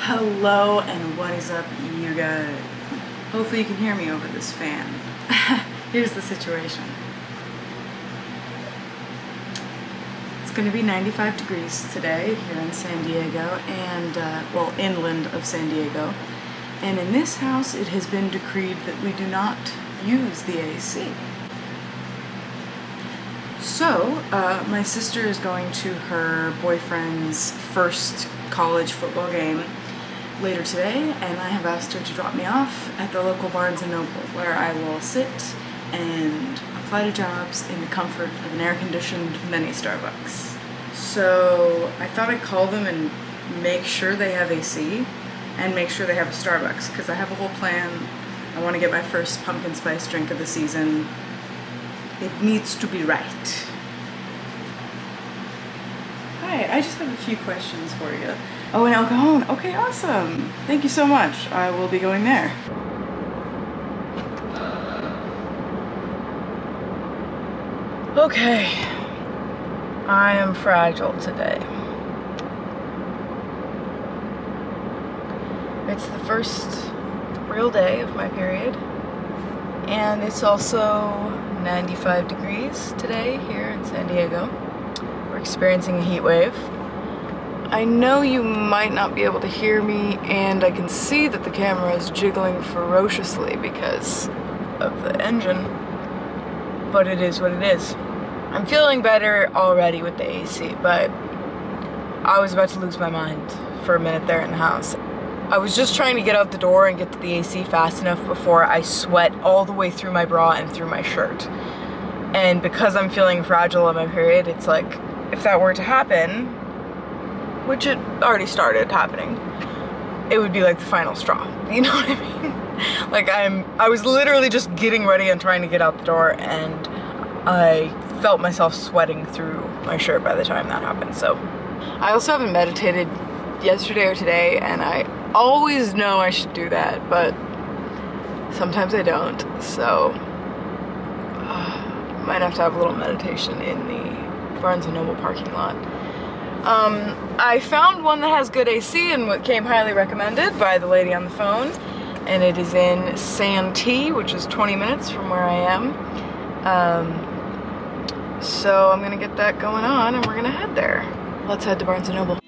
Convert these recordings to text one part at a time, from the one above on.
Hello and what is up, you guys? Hopefully you can hear me over this fan. Here's the situation. It's going to be 95 degrees today here in San Diego and, well, inland of San Diego. And in this house it has been decreed that we do not use the AC. So, my sister is going to her boyfriend's first college football game later today, and I have asked her to drop me off at the local Barnes & Noble, where I will sit and apply to jobs in the comfort of an air-conditioned mini Starbucks. So I thought I'd call them and make sure they have AC and make sure they have a Starbucks, because I have a whole plan. I want to get my first pumpkin spice drink of the season. It needs to be right. Hi, I just have a few questions for you. Oh, and El Cajon. Okay, awesome. Thank you so much. I will be going there. Okay. I am fragile today. It's the first real day of my period, and it's also 95 degrees today here in San Diego. We're experiencing a heat wave. I know you might not be able to hear me, and I can see that the camera is jiggling ferociously because of the engine, but it is what it is. I'm feeling better already with the AC, but I was about to lose my mind for a minute there in the house. I was just trying to get out the door and get to the AC fast enough before I sweat all the way through my bra and through my shirt. And because I'm feeling fragile on my period, it's like, if that were to happen, which it already started happening, it would be like the final straw. You know what I mean? Like I was literally just getting ready and trying to get out the door, and I felt myself sweating through my shirt by the time that happened. So I also haven't meditated yesterday or today, and I always know I should do that, but sometimes I don't. So might have to have a little meditation in the Barnes & Noble parking lot. I found one that has good AC and what came highly recommended by the lady on the phone, and it is in Santee, which is 20 minutes from where I am. So I'm gonna get that going on and we're gonna head there. Let's head to Barnes & Noble.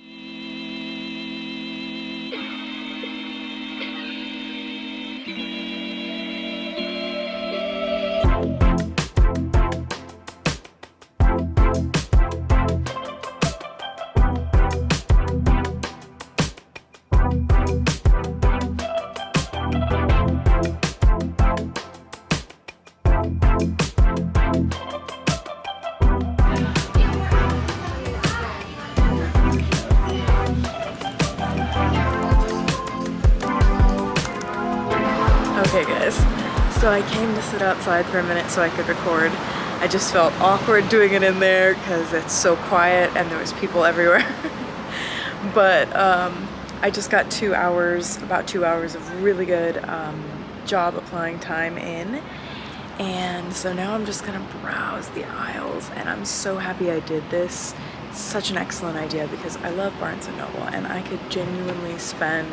Okay guys, so I came to sit outside for a minute so I could record. I just felt awkward doing it in there because it's so quiet and there was people everywhere. But I just got about 2 hours of really good job applying time in. And so now I'm just gonna browse the aisles, and I'm so happy I did this. It's such an excellent idea because I love Barnes & Noble and I could genuinely spend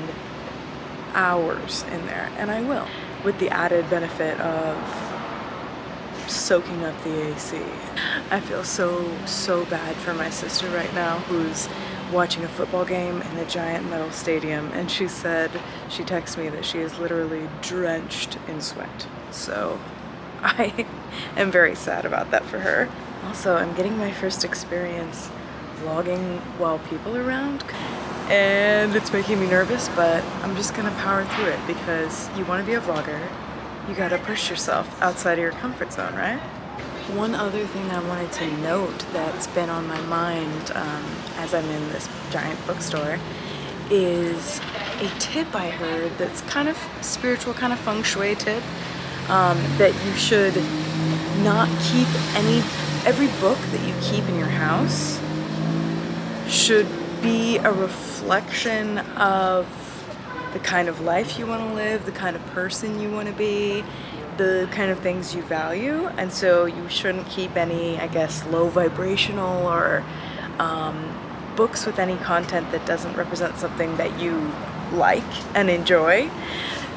hours in there, and I will, with the added benefit of soaking up the AC. I feel so bad for my sister right now, who's watching a football game in a giant metal stadium, and she texted me that she is literally drenched in sweat. So I am very sad about that for her. Also, I'm getting my first experience vlogging while people are around, and it's making me nervous, but I'm just gonna power through it because you want to be a vlogger, you gotta push yourself outside of your comfort zone, right? One other thing I wanted to note that's been on my mind as I'm in this giant bookstore is a tip I heard that's kind of spiritual, kind of feng shui tip, that you should not keep every book that you keep in your house should be a reflection of the kind of life you want to live, the kind of person you want to be, the kind of things you value. And so you shouldn't keep any, I guess, low vibrational or books with any content that doesn't represent something that you like and enjoy.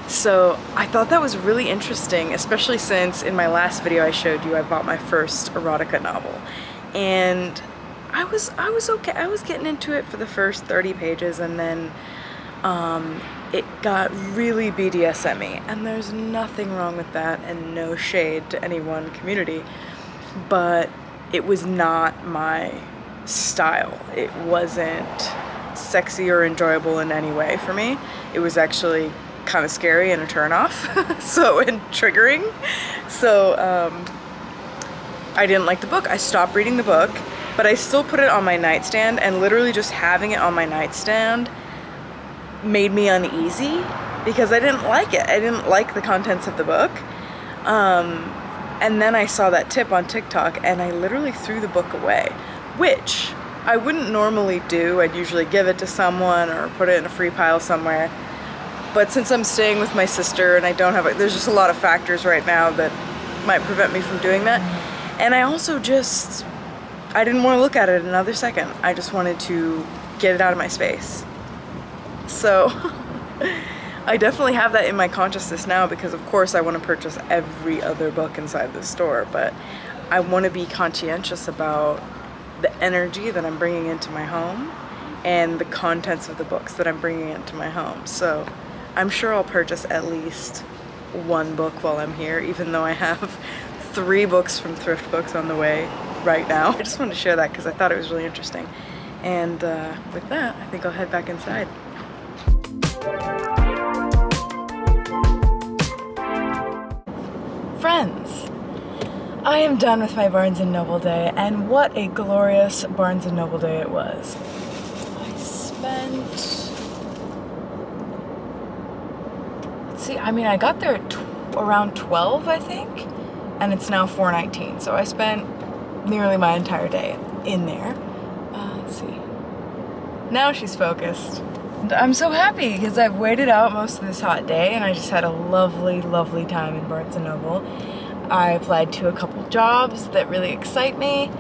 So I thought that was really interesting, especially since in my last video I showed you I bought my first erotica novel. And I was okay. I was getting into it for the first 30 pages, and then it got really BDSM-y, and there's nothing wrong with that and no shade to any one community, but it was not my style. It wasn't sexy or enjoyable in any way for me. It was actually kind of scary and a turnoff, and triggering. So I didn't like the book. I stopped reading the book, but I still put it on my nightstand, and literally just having it on my nightstand made me uneasy because I didn't like it. I didn't like the contents of the book. And then I saw that tip on TikTok, and I literally threw the book away, which I wouldn't normally do. I'd usually give it to someone or put it in a free pile somewhere. But since I'm staying with my sister and I don't have there's just a lot of factors right now that might prevent me from doing that. And I also I didn't want to look at it another second. I just wanted to get it out of my space. So I definitely have that in my consciousness now, because of course I want to purchase every other book inside the store, but I want to be conscientious about the energy that I'm bringing into my home and the contents of the books that I'm bringing into my home. So I'm sure I'll purchase at least one book while I'm here, even though I have 3 books from Thrift Books on the way right now. I just wanted to share that because I thought it was really interesting. And with that, I think I'll head back inside. Friends, I am done with my Barnes & Noble day, and what a glorious Barnes & Noble day it was. I spent... I got there at around 12, I think, and it's now 4:19, so I spent nearly my entire day in there. Let's see. Now she's focused. And I'm so happy because I've waited out most of this hot day, and I just had a lovely, lovely time in Barnes & Noble. I applied to a couple jobs that really excite me,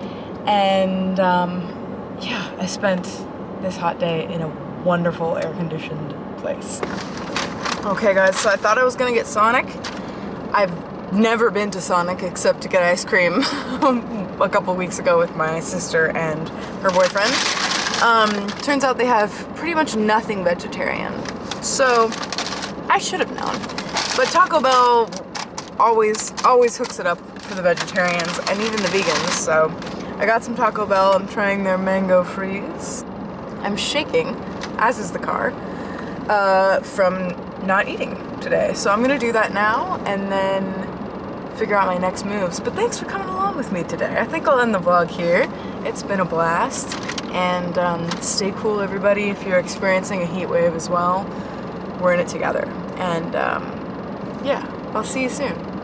and yeah, I spent this hot day in a wonderful air-conditioned place. Okay guys, so I thought I was gonna get Sonic. I've never been to Sonic except to get ice cream a couple weeks ago with my sister and her boyfriend. Turns out they have pretty much nothing vegetarian, so I should have known. But Taco Bell always hooks it up for the vegetarians and even the vegans, so I got some Taco Bell. I'm trying their mango freeze. I'm shaking, as is the car, from not eating today. So I'm gonna do that now and then figure out my next moves. But thanks for coming along with me today. I think I'll end the vlog here. It's been a blast. And stay cool, everybody. If you're experiencing a heat wave as well, we're in it together. And yeah, I'll see you soon.